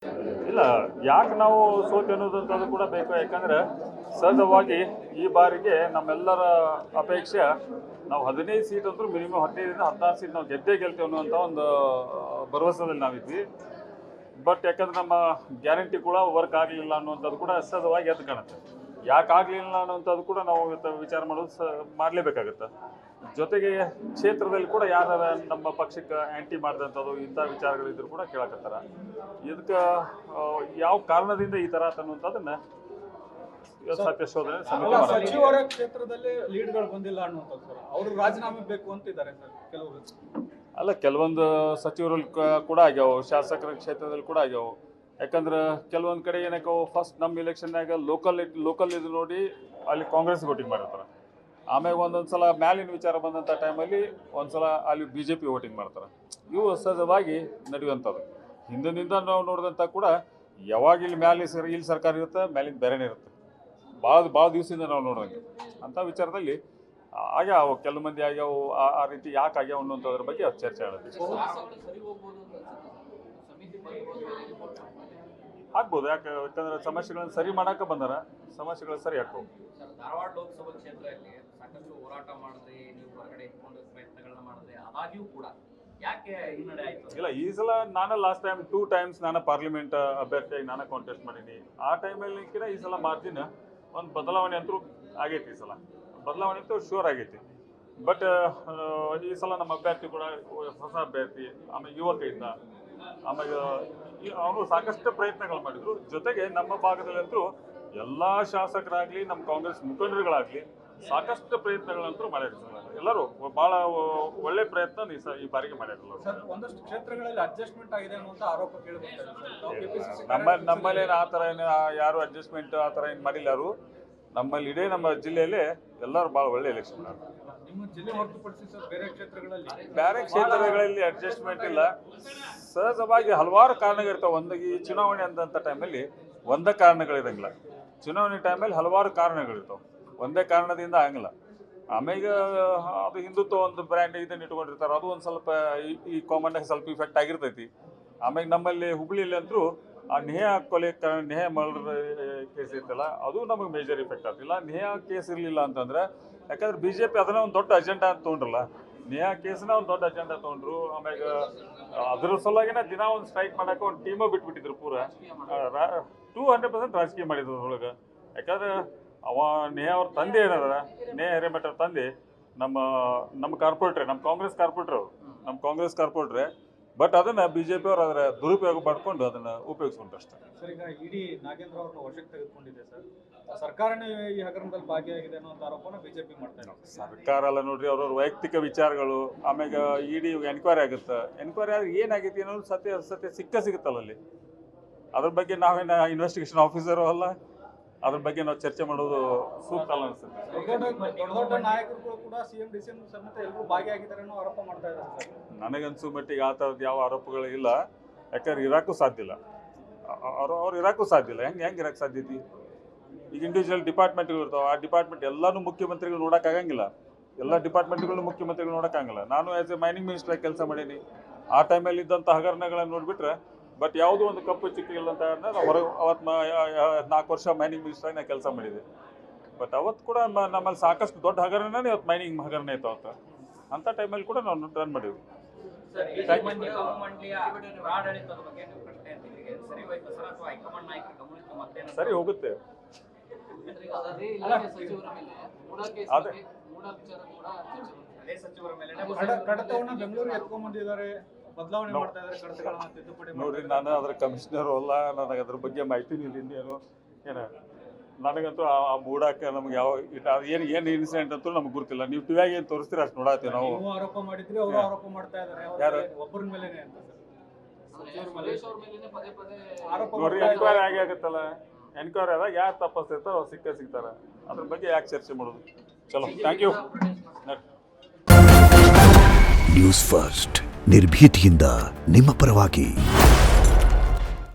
ಇಲ್ಲ, ಯಾಕೆ ನಾವು ಸೋತೆ ಅನ್ನೋದಂಥದ್ದು ಕೂಡ ಬೇಕು. ಯಾಕಂದ್ರೆ ಸಹಜವಾಗಿ ಈ ಬಾರಿಗೆ ನಮ್ಮೆಲ್ಲರ ಅಪೇಕ್ಷೆ ನಾವು 15 ಸೀಟ್ ಅಂತೂ ಮಿನಿಮಮ್ 15 16 ಸೀಟ್ ನಾವು ಗೆಲ್ತೇವೆ ಅನ್ನುವಂಥ ಒಂದು ಭರವಸೆದಲ್ಲಿ ನಾವಿದ್ವಿ. ಬಟ್ ಯಾಕಂದ್ರೆ ನಮ್ಮ ಗ್ಯಾರಂಟಿ ಕೂಡ ವರ್ಕ್ ಆಗಲಿಲ್ಲ ಅನ್ನುವಂಥದ್ದು ಕೂಡ ಸಹಜವಾಗಿ ಎದ್ದು ಕಾಣುತ್ತೆ. ಯಾಕೆ ಆಗಲಿಲ್ಲ ಅನ್ನುವಂಥದ್ದು ಕೂಡ ನಾವು ವಿಚಾರ ಮಾಡೋದು ಮಾಡಲೇಬೇಕಾಗುತ್ತೆ. ಜೊತೆಗೆ ಕ್ಷೇತ್ರದಲ್ಲಿ ಕೂಡ ಯಾರು ನಮ್ಮ ಪಕ್ಷಕ್ಕೆ ಆ್ಯಂಟಿ ಮಾಡಿದಂಥದ್ದು ಇಂಥ ವಿಚಾರಗಳಿದ್ರು ಕೂಡ ಕೇಳಕತ್ತಾರ. ಇದಕ್ಕೆ ಯಾವ ಕಾರಣದಿಂದ ಈ ಥರ ಅನ್ನುವಂಥದ್ದನ್ನು ಸತ್ಯ ಶೋಧನೆ ಸಚಿವರ ಕ್ಷೇತ್ರದಲ್ಲಿ ಲೀಡ್ಗಳು ಬಂದಿಲ್ಲ ಅನ್ನುವಂಥದ್ದು ಸರ್. ಅವರು ರಾಜೀನಾಮೆ ಬೇಕು ಅಂತಿದ್ದಾರೆ ಸರ್ ಕೆಲವರು. ಅಲ್ಲ, ಕೆಲವೊಂದು ಸಚಿವರಲ್ಲಿ ಕೂಡ ಆಗ್ಯಾವ, ಶಾಸಕರ ಕ್ಷೇತ್ರದಲ್ಲಿ ಕೂಡ ಆಗ್ಯಾವ. ಯಾಕಂದ್ರೆ ಕೆಲವೊಂದು ಕಡೆ ಏನಕ್ಕೆ ಫಸ್ಟ್ ನಮ್ಮ ಇಲೆಕ್ಷನ್ನಾಗ ಲೋಕಲ್ ಇದು ನೋಡಿ ಅಲ್ಲಿ ಕಾಂಗ್ರೆಸ್ ವೋಟಿಂಗ್ ಮಾಡಿರ್ತಾರೆ. ಆಮೇಲೆ ಒಂದೊಂದು ಸಲ ಮ್ಯಾಲಿನ ವಿಚಾರ ಬಂದಂಥ ಟೈಮಲ್ಲಿ ಒಂದ್ಸಲ ಅಲ್ಲಿ BJP ವೋಟಿಂಗ್ ಮಾಡ್ತಾರೆ. ಇವು ಸಹಜವಾಗಿ ನಡೆಯುವಂಥದ್ದು. ಹಿಂದಿನಿಂದ ನಾವು ನೋಡಿದಂಥ ಕೂಡ ಯಾವಾಗ ಇಲ್ಲಿ ಇಲ್ಲಿ ಸರ್ಕಾರ ಇರುತ್ತೆ, ಮ್ಯಾಲಿನ ಬೇರೆನೇ ಇರುತ್ತೆ. ಭಾಳ ದಿವಸದಿಂದ ನಾವು ನೋಡೋಂಗೆ ಅಂಥ ವಿಚಾರದಲ್ಲಿ ಆಗ್ಯಾವ, ಕೆಲವು ಮಂದಿ ಆಗ್ಯಾವ. ಆ ರೀತಿ ಯಾಕೆ ಆಗ್ಯಾವ ಅನ್ನೋಂಥದ್ರ ಬಗ್ಗೆ ಚರ್ಚೆ ಆಗುತ್ತೆ. ಆಗ್ಬೋದು, ಯಾಕಂದ್ರೆ ಸಮಸ್ಯೆಗಳನ್ನು ಸರಿ ಮಾಡಕ್ಕೆ ಬಂದಾರ, ಸಮಸ್ಯೆಗಳು ಸರಿ ಹಾಕವು. ಧಾರವಾಡ ಲೋಕಸಭಾ ಕ್ಷೇತ್ರದಲ್ಲಿ ಸಾಕಷ್ಟು ಹೋರಾಟ ಮಾಡಿದ್ರೆ, ನೀವು ಹೊರಗಡೆ ಇಟ್ಕೊಂಡು ಪ್ರಯತ್ನಗಳನ್ನ ಮಾಡಿದ್ರೆ, ಅದಾಗಿಯೂ ಕೂಡ ಯಾಕೆ ಹಿನ್ನಡೆ ಆಯ್ತು? ಇಲ್ಲ, ಈ ಸಲ ನಾನು ಲಾಸ್ಟ್ ಟೈಮ್ 2 times ನಾನು ಪಾರ್ಲಿಮೆಂಟ್ ಅಭ್ಯರ್ಥಿಯಾಗಿ ನಾನು ಕಾಂಟೆಸ್ಟ್ ಮಾಡೀನಿ. ಆ ಟೈಮಲ್ಲಿ ಈ ಸಲ ಮಾರ್ಜಿನ್ ಒಂದು ಬದಲಾವಣೆ ಅಂತೂ ಆಗೈತಿ. ಈ ಸಲ ಬದಲಾವಣೆ ಅಂತೂ ಶೂರ್ ಆಗೈತಿ. ಬಟ್ ಈ ಸಲ ನಮ್ಮ ಅಭ್ಯರ್ಥಿ ಕೂಡ ಹೊಸ ಅಭ್ಯರ್ಥಿ, ಆಮೇಲೆ ಯುವಕ ಇದ್ದ, ಆಮೇಲೆ ಅವರು ಸಾಕಷ್ಟು ಪ್ರಯತ್ನಗಳು ಮಾಡಿದ್ರು. ಜೊತೆಗೆ ನಮ್ಮ ಭಾಗದಲ್ಲಂತೂ ಎಲ್ಲ ಶಾಸಕರಾಗಲಿ ನಮ್ಮ ಕಾಂಗ್ರೆಸ್ ಮುಖಂಡರುಗಳಾಗಲಿ ಸಾಕಷ್ಟು ಪ್ರಯತ್ನಗಳಂತೂ ಮಾಡಿದ್ರು. ಎಲ್ಲರೂ ಭಾಳ ಒಳ್ಳೆ ಪ್ರಯತ್ನ ಈ ಬಾರಿಗೆ ಮಾಡಿರಲ್ಲ. ಒಂದಷ್ಟು ಕ್ಷೇತ್ರಗಳಲ್ಲಿ ಅಡ್ಜಸ್ಟ್ಮೆಂಟ್ ಆಗಿದೆ ಅನ್ನುವಂಥ ಆರೋಪ ನಮ್ಮಲ್ಲೇನು ಆ ಥರ ಏನು ಯಾರು ಅಡ್ಜಸ್ಟ್ಮೆಂಟ್ ಆ ಥರ ಏನು ಮಾಡಿಲ್ಲ ಯಾರು. ನಮ್ಮಲ್ಲಿ ಇಡೀ ನಮ್ಮ ಜಿಲ್ಲೆಯಲ್ಲಿ ಎಲ್ಲರೂ ಭಾಳ ಒಳ್ಳೆ ಎಲೆಕ್ಷನ್ ಮಾಡ್ತಾರೆ. ನಿಮ್ಮ ಜಿಲ್ಲೆ ಹೊರತುಪಡಿಸಿ ಸರ್ ಬೇರೆ ಕ್ಷೇತ್ರಗಳಲ್ಲಿ ಅಡ್ಜಸ್ಟ್ಮೆಂಟ್ ಇಲ್ಲ. ಸಹಜವಾಗಿ ಹಲವಾರು ಕಾರಣಗಳಿರ್ತಾವೆ. ಈ ಚುನಾವಣೆ ಅಂದಂಥ ಟೈಮಲ್ಲಿ ಒಂದೇ ಕಾರಣಗಳಿರಂಗಿಲ್ಲ. ಚುನಾವಣೆ ಟೈಮಲ್ಲಿ ಹಲವಾರು ಕಾರಣಗಳಿರ್ತಾವೆ, ಒಂದೇ ಕಾರಣದಿಂದ ಆಗಲ್ಲ. ಆಮೇಲೆ ಅದು ಹಿಂದುತ್ವ ಒಂದು ಬ್ರ್ಯಾಂಡ್ ಇದನ್ನು ಇಟ್ಕೊಂಡಿರ್ತಾರೆ, ಅದು ಒಂದು ಸ್ವಲ್ಪ ಈ ಕಾಮನ್ ಆಗಿ ಸ್ವಲ್ಪ ಇಫೆಕ್ಟ್ ಆಗಿರ್ತೈತಿ. ಆಮೇಲೆ ನಮ್ಮಲ್ಲಿ ಹುಬ್ಳಿಯಲ್ಲಿ ಅಂತೂ ಆ ನೇಹಾ ನೇಹಾ ಮರ್ಡರ್ ಕೇಸ್ ಇರ್ತಲ್ಲ, ಅದು ನಮಗೆ ಮೇಜರ್ ಇಫೆಕ್ಟ್ ಆಗ್ತಿಲ್ಲ. ನೇಹಾ ಕೇಸ್ ಇರಲಿಲ್ಲ ಅಂತಂದ್ರೆ, ಯಾಕಂದ್ರೆ BJP ಅದನ್ನ ಒಂದು ದೊಡ್ಡ ಅಜೆಂಡಾ ಅಂತ ತೊಗೊಂಡ್ರಲ್ಲ, ನೇಹಾ ಕೇಸ್ನ ಒಂದು ದೊಡ್ಡ ಅಜೆಂಡಾ ತೊಗೊಂಡ್ರು. ಆಮ್ಯಾಗ ಅದ್ರ ಸಲುವಾಗಿನ ದಿನ ಒಂದು ಸ್ಟ್ರೈಕ್ ಮಾಡೋಕೆ ಒಂದು ಟೀಮ ಬಿಟ್ಬಿಟ್ಟಿದ್ರು. ಪೂರ 200% ರಾಜಕೀಯ ಮಾಡಿದ್ರು ಅದ್ರೊಳಗೆ. ಯಾಕಂದ್ರೆ ನೇಹಾ ಅವ್ರ ತಂದೆ ಏನದ, ನೇಹಾ ಹಿರೇಮಠ ಅವ್ರ ತಂದೆ ನಮ್ಮ ಕಾರ್ಪೊರೇಟ್ರೆ, ನಮ್ಮ ಕಾಂಗ್ರೆಸ್ ಕಾರ್ಪೊರೇಟ್ರೆ. ಬಟ್ ಅದನ್ನ BJP ಅವರು ಅದರ ದುರುಪಯೋಗ ಪಡ್ಕೊಂಡು ಅದನ್ನ ಉಪಯೋಗಿಸ್ಕೊಂಡ್ರಷ್ಟೇ. ಸರ್, ಈಗ ಇಡಿ ನಾಗೇಂದ್ರ ಅವ್ರನ್ನ ವಶಕ್ಕೆ ತೆಗೆದುಕೊಂಡಿದೆ ಸರ್. ಸರ್ಕಾರನೇ ಈ ಹಗರಣದಲ್ಲಿ ಭಾಗಿಯಾಗಿದೆ ಅನ್ನೋ ಆರೋಪನ BJP ಮಾಡ್ತಾ ಇದೆ. ಸರ್ಕಾರ ಅಲ್ಲ ನೋಡ್ರಿ, ಅವ್ರವ್ರ ವೈಯಕ್ತಿಕ ವಿಚಾರಗಳು. ಆಮೇಲೆ ಇಡಿ ಎನ್ಕ್ವೈರಿ ಆಗುತ್ತೆ. ಎನ್ಕ್ವೈರಿ ಆದ್ರೆ ಏನಾಗೈತಿ ಅನ್ನೋದು ಸತ್ಯ ಸಿಗುತ್ತಲ್ಲ ಅಲ್ಲಿ. ಅದ್ರ ಬಗ್ಗೆ ನಾವೇನು ಇನ್ವೆಸ್ಟಿಗೇಷನ್ ಆಫೀಸರು ಅಲ್ಲ, ಅದ್ರ ಬಗ್ಗೆ ನಾವು ಚರ್ಚೆ ಮಾಡೋದು ಸೂಕ್ತ ಅಲ್ಲ ಅನ್ಸುತ್ತೆ. ದೊಡ್ಡ ನಾಯಕರು ಕೂಡ CM DCM ಸಮೇತ ಎಲ್ಲರೂ ಭಾಗಿಯಾಗಿದ್ದಾರೆ ಅನ್ನೋ ಆರೋಪ ಮಾಡ್ತಾ ಇದ್ದಾರೆ. ನನಗನ್ಸು ಮಟ್ಟಿಗೆ ಆ ಥರದ್ದು ಯಾವ ಆರೋಪಗಳು ಇಲ್ಲ. ಯಾಕಂದ್ರೆ ಇರಾಕು ಸಾಧ್ಯ ಇಲ್ಲ, ಅವ್ರು ಇರಾಕು ಸಾಧ್ಯ ಇಲ್ಲ. ಹೆಂಗೆ ಇರಕ್ಕೆ ಸಾಧ್ಯತೆ? ಈಗ ಇಂಡಿವಿಜುವಲ್ ಡಿಪಾರ್ಟ್ಮೆಂಟ್ಗಳು ಇರ್ತಾವೆ, ಆ ಡಿಪಾರ್ಟ್ಮೆಂಟ್ ಎಲ್ಲನೂ ಮುಖ್ಯಮಂತ್ರಿಗಳು ನೋಡೋಕ್ಕಾಗಂಗಿಲ್ಲ. ಎಲ್ಲ ಡಿಪಾರ್ಟ್ಮೆಂಟ್ಗಳು ಮುಖ್ಯಮಂತ್ರಿಗಳು ನೋಡೋಕ್ಕಾಗಲ್ಲ. ನಾನು ಆ್ಯಸ್ ಎ ಮೈನಿಂಗ್ ಮಿನಿಸ್ಟರ್ ಕೆಲಸ ಮಾಡೀನಿ. ಆ ಟೈಮಲ್ಲಿ ಇದ್ದಂಥ ಹಗರಣಗಳನ್ನು ನೋಡಿಬಿಟ್ರೆ ಬಟ್ ಯಾವುದೂ ಒಂದು ಕಪ್ಪು ಚಿಕ್ಕಿಲ್ಲ ಅಂತ ನಾವು ಹೊರಗೆ ಅವತ್ತು 4 ವರ್ಷ ಮೈನಿಂಗ್ ಮಿನಿಸ್ಟರ್ ನಾನು ಕೆಲಸ ಮಾಡಿದೆ. ಬಟ್ ಅವತ್ತು ಕೂಡ ನಮ್ಮಲ್ಲಿ ಸಾಕಷ್ಟು ದೊಡ್ಡ ಹಗರಣನೇ ಇವತ್ತು ಮೈನಿಂಗ್ ಹಗರಣ ಇತ್ತು ಅವತ್ತು. ಅಂಥ ಟೈಮಲ್ಲಿ ಕೂಡ ನಾವು ರನ್ ಮಾಡಿದ್ವಿ. ಸರಿ ಹೋಗುತ್ತೆ. ಕಡತವನ್ನ ಬೆಂಗಳೂರಿಗೆ ಎತ್ಕೊಂಡ್ ಬಂದಿದ್ದಾರೆ, ಬದಲಾವಣೆ ಮಾಡ್ತಾ ಇದ್ದಾರೆ, ಕಡತಗಳನ್ನ ತಿದ್ದುಪಡಿ ನೋಡ್ರಿ, ನಾನು ಅದರ ಕಮಿಷನರು ಅಲ್ಲ, ನನಗೆ ಅದ್ರ ಬಗ್ಗೆ ಮಾಹಿತಿ ಇನ್ನೇನು ನನಗಂತೂ ಆ ಮೂಡಾಕ ನಮ್ಗೆ ಯಾವ ಏನು ಇನ್ಸಿಡೆಂಟ್ ಅಂತೂ ನಮ್ಗೆ ಗೊತ್ತಿಲ್ಲ. ನೀವು ಟಿವಿಯಾಗಿ ಏನು ತೋರಿಸ್ತೀರ ಅಷ್ಟು ನೋಡತ್ತೀವಿ ನಾವು. ಆರೋಪ ಮಾಡಿದ್ರಿ, ಅವರು ಆರೋಪ ಮಾಡ್ತಾ ಇದ್ದಾರೆ ಒಬ್ಬರ ಮೇಲೇನೆ ಅಂತ ನೋಡ್ರಿ, ಎನ್ಕ್ವೈರಿ ಆಗುತ್ತಲ್ಲ. ಎನ್ಕ್ವೈರಿ ಆದಾಗ ಯಾರು ತಪ್ಪಿರ್ತಾರೋ ಅವ್ರು ಸಿಗ್ತಾರೆ. ಅದ್ರ ಬಗ್ಗೆ ಯಾಕೆ ಚರ್ಚೆ ಮಾಡೋದು? ಚಲೋ, ಥ್ಯಾಂಕ್ ಯು. ನ್ಯೂಸ್ ಫಸ್ಟ್, ನಿರ್ಭೀತಿಯಿಂದ ನಿಮ್ಮ ಪರವಾಗಿ.